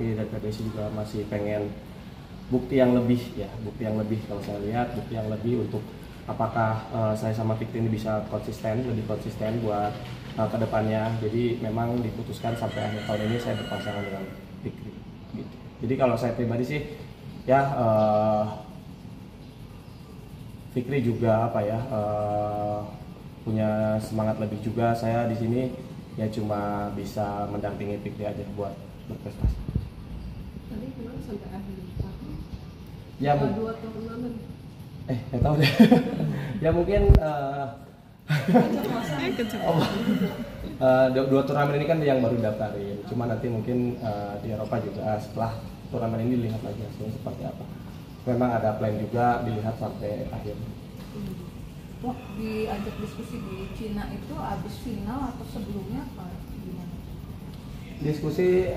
pelatih dan PBSI juga masih pengen bukti yang lebih ya, bukti yang lebih kalau saya lihat, bukti yang lebih untuk apakah saya sama Fikri ini bisa lebih konsisten buat kedepannya. Jadi memang diputuskan sampai akhir tahun ini saya berpasangan dengan Fikri. Gitu. Jadi kalau saya pribadi sih ya Fikri juga punya semangat lebih juga. Saya di sini ya cuma bisa mendampingi Fikri aja buat berprestasi. Tadi kemarin sampai akhir tahun. Ya, 2 turnamen. Nggak tahu deh. Ya mungkin dua turnamen ini kan yang baru daftarin. Cuma nanti mungkin di Eropa juga setelah turnamen ini dilihat lagi hasilnya seperti apa. Memang ada plan juga dilihat sampai akhir. Wah, diajak diskusi di Cina itu habis final atau sebelumnya apa gimana? Diskusi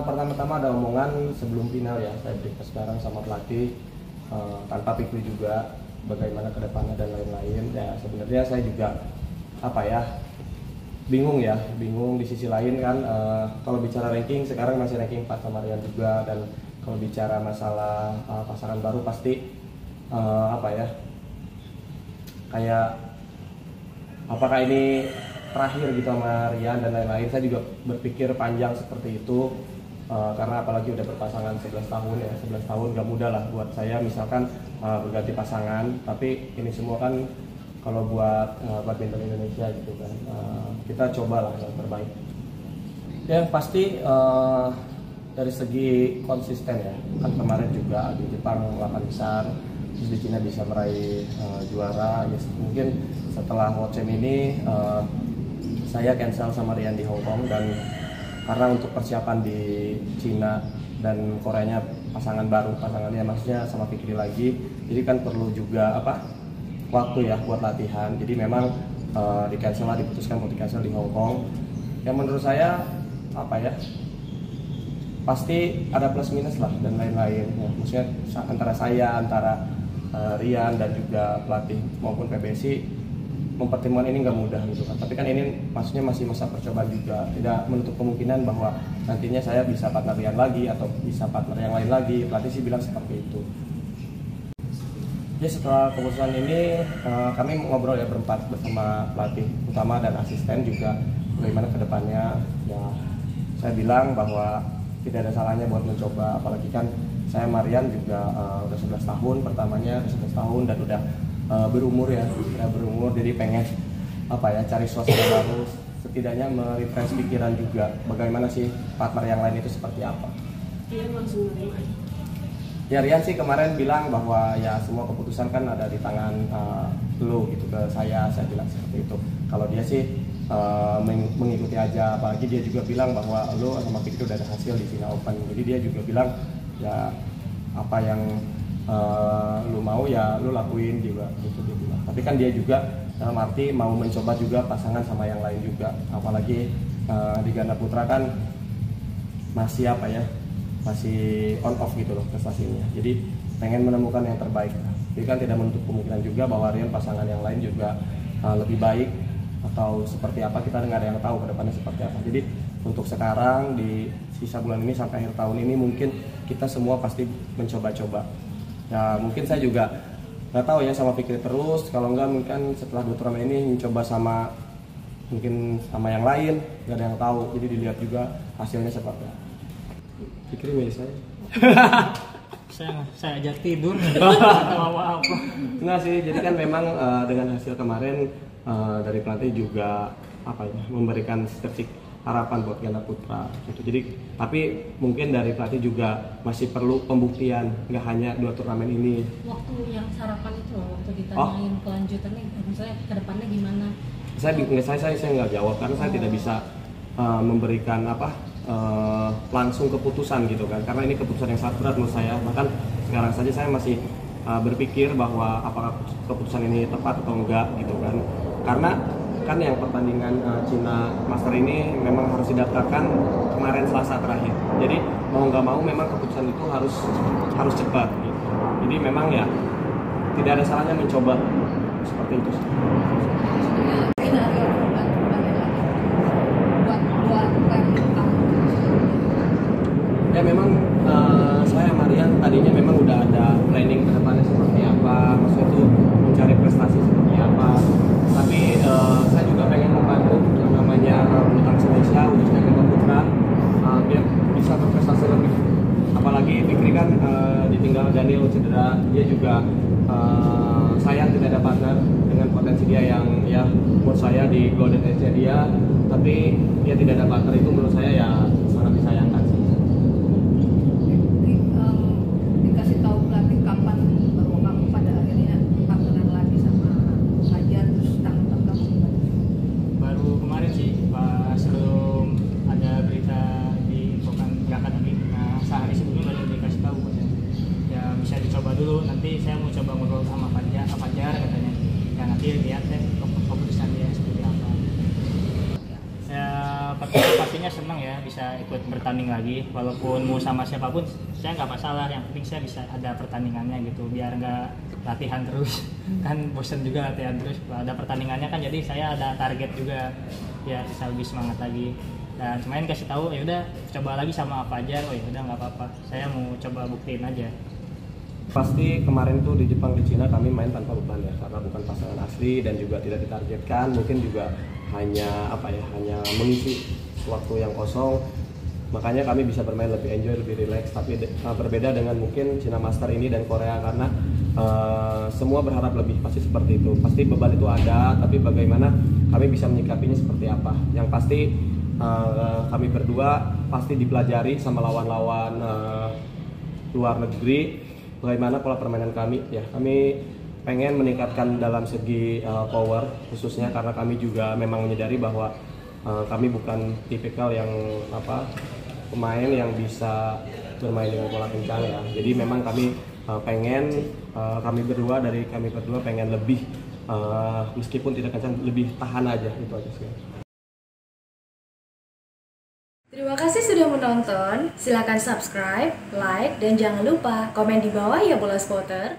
pertama-tama ada omongan sebelum final ya. Saya berikan sekarang sama pelatih tanpa Fikri juga bagaimana kedepannya dan lain-lain. Ya sebenarnya saya juga bingung di sisi lain kan. Kalau bicara ranking sekarang masih ranking 4 sama Rian juga, dan kalau bicara masalah pasangan baru pasti kayak apakah ini terakhir gitu sama Rian dan lain-lain. Saya juga berpikir panjang seperti itu karena apalagi udah berpasangan 11 tahun ya, 11 tahun gak mudah lah buat saya misalkan berganti pasangan. Tapi ini semua kan kalau buat badminton Indonesia gitu kan, kita cobalah yang terbaik. Ya pasti dari segi konsisten ya, kan kemarin juga di Jepang 8 besar, terus di Cina bisa meraih juara. Ya mungkin setelah World Champ ini saya cancel sama Rian di Hong Kong, dan karena untuk persiapan di Cina dan Koreanya pasangannya maksudnya sama Fikri lagi, jadi kan perlu juga waktu ya buat latihan. Jadi memang diputuskan untuk di cancel di Hong Kong. Yang menurut saya pasti ada plus minus lah dan lain-lain ya. Maksudnya antara Rian dan juga pelatih maupun PBSI mempertimbangkan ini nggak mudah gitu kan. Tapi kan ini maksudnya masih masa percobaan juga, tidak menutup kemungkinan bahwa nantinya saya bisa partner Rian lagi atau bisa partner yang lain lagi. Pelatih sih bilang seperti itu. Ya setelah keputusan ini kami ngobrol ya berempat bersama pelatih utama dan asisten juga bagaimana kedepannya. Ya saya bilang bahwa tidak ada salahnya buat mencoba, apalagi kan saya Marian juga udah 11 tahun, pertamanya udah 11 tahun dan udah berumur, jadi pengen cari suasana baru, setidaknya merefresh pikiran juga bagaimana sih partner yang lain itu seperti apa. Rian langsung nerima. Ya Rian sih kemarin bilang bahwa ya semua keputusan kan ada di tangan lu gitu ke saya bilang seperti itu. Kalau dia sih mengikuti aja, apalagi dia juga bilang bahwa lu sama Fikri udah ada hasil di Cina Open, jadi dia juga bilang ya apa yang lu mau ya lu lakuin juga gitu dia bilang. Tapi kan dia juga dalam arti mau mencoba juga pasangan sama yang lain juga, apalagi di ganda putra kan masih masih on off gitu loh prestasinya, jadi pengen menemukan yang terbaik. Jadi kan tidak menutup kemungkinan juga bahwa Rian pasangan yang lain juga lebih baik atau seperti apa, kita nggak ada yang tahu ke depannya seperti apa. Jadi untuk sekarang di sisa bulan ini sampai akhir tahun ini mungkin kita semua pasti mencoba-coba. Ya mungkin saya juga nggak tahu ya sama Fikri terus, kalau enggak mungkin setelah 2 turnamen ini mencoba mungkin sama yang lain, nggak ada yang tahu. Jadi dilihat juga hasilnya seperti apa. Fikri milih saya. saya ajak tidur apa. Enggak sih, jadi kan memang dengan hasil kemarin dari pelatih juga memberikan sedikit harapan buat ganda putra gitu. Jadi tapi mungkin dari pelatih juga masih perlu pembuktian, nggak hanya 2 turnamen ini. Waktu yang sarapan itu waktu ditanyain kelanjutannya misalnya ke depannya gimana? Saya nggak jawab karena saya tidak bisa memberikan langsung keputusan gitu kan, karena ini keputusan yang sangat berat menurut saya. Bahkan sekarang saja saya masih berpikir bahwa apakah keputusan ini tepat atau enggak gitu kan, karena kan yang pertandingan Cina Master ini memang harus didaftarkan kemarin Selasa terakhir. Jadi mau nggak mau memang keputusan itu harus cepat gitu. Jadi memang ya tidak ada salahnya mencoba seperti itu. Ya memang Golden Age dia, tapi dia tidak ada partner, itu menurut saya ya sangat disayangkan sih. Dikasih tahu pelatih kapan bahwa kamu pada akhirnya partneran lagi sama Fajar, terus tanggapan kamu gimana? Baru kemarin sih pas sebelum ada berita di Pokan Gerakan tadi. Nah sehari sebelum baru dikasih tahu katanya. Ya bisa dicoba dulu. Nanti saya mau coba ngobrol sama Fajar katanya. Ya nanti lihat deh keputusan dia seperti apa. Ya pastinya senang ya bisa ikut bertanding lagi. Walaupun mau sama siapapun saya nggak masalah. Yang penting saya bisa ada pertandingannya gitu. Biar nggak latihan terus. Kan bosen juga latihan terus. Kalau ada pertandingannya kan jadi saya ada target juga. Ya bisa lebih semangat lagi. Dan cuman kasih tahu ya udah coba lagi sama Fajar. Oh ya udah nggak apa-apa. Saya mau coba buktiin aja. Pasti kemarin tuh di Jepang, di Cina kami main tanpa beban ya, karena bukan pasangan asli dan juga tidak ditargetkan, mungkin juga hanya hanya mengisi waktu yang kosong, makanya kami bisa bermain lebih enjoy, lebih relax. Tapi berbeda dengan mungkin Cina Master ini dan Korea, karena semua berharap lebih, pasti seperti itu, pasti beban itu ada, tapi bagaimana kami bisa menyikapinya seperti apa. Yang pasti kami berdua pasti dipelajari sama lawan-lawan luar negeri bagaimana pola permainan kami ya. Kami pengen meningkatkan dalam segi power khususnya, karena kami juga memang menyadari bahwa kami bukan tipikal yang pemain yang bisa bermain dengan pola kencang ya. Jadi memang kami pengen kami berdua pengen lebih meskipun tidak kencang, lebih tahan aja, itu aja sih. Terima kasih sudah menonton. Silakan subscribe, like, dan jangan lupa komen di bawah ya Bola Spotter.